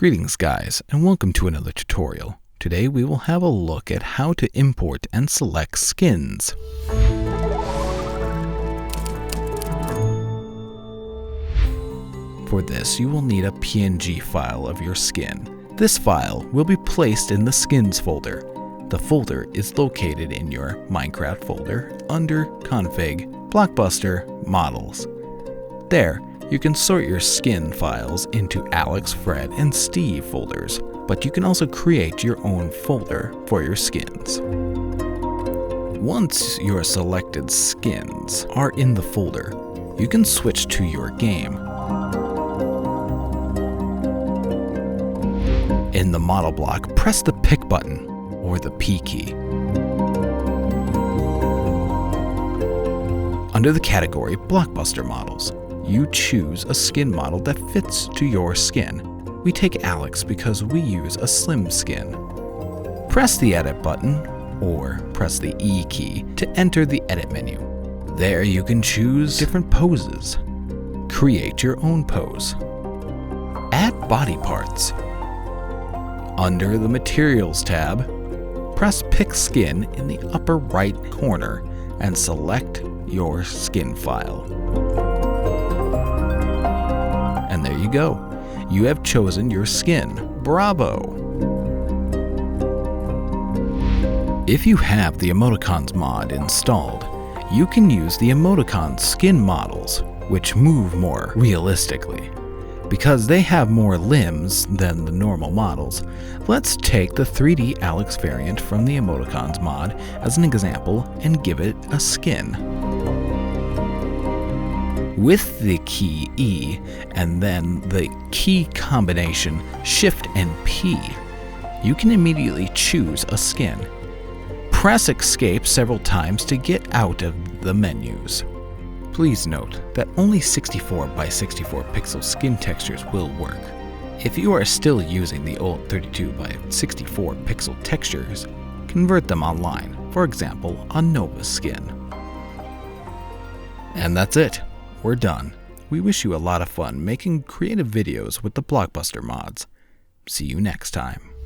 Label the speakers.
Speaker 1: Greetings guys, and welcome to another tutorial. Today we will have a look at how to import and select skins. For this, you will need a PNG file of your skin. This file will be placed in the skins folder. The folder is located in your Minecraft folder under Config, Blockbuster, Models. There, you can sort your skin files into Alex, Fred, and Steve folders, but you can also create your own folder for your skins. Once your selected skins are in the folder, you can switch to your game. In the model block, press the pick button or the P key. Under the category Blockbuster Models, you choose a skin model that fits to your skin. We take Alex because we use a slim skin. Press the edit button or press the E key to enter the edit menu. There you can choose different poses. Create your own pose. Add body parts. Under the Materials tab, press Pick Skin in the upper right corner and select your skin file. And there you go. You have chosen your skin. Bravo! If you have the Emoticons mod installed, you can use the Emoticons skin models, which move more realistically. Because they have more limbs than the normal models, let's take the 3D Alex variant from the Emoticons mod as an example and give it a skin. With the key E and then the key combination Shift and P, you can immediately choose a skin. Press Escape several times to get out of the menus. Please note that only 64 by 64 pixel skin textures will work. If you are still using the old 32 by 64 pixel textures, convert them online, for example on Nova's skin. And that's it. We're done. We wish you a lot of fun making creative videos with the Blockbuster mods. See you next time.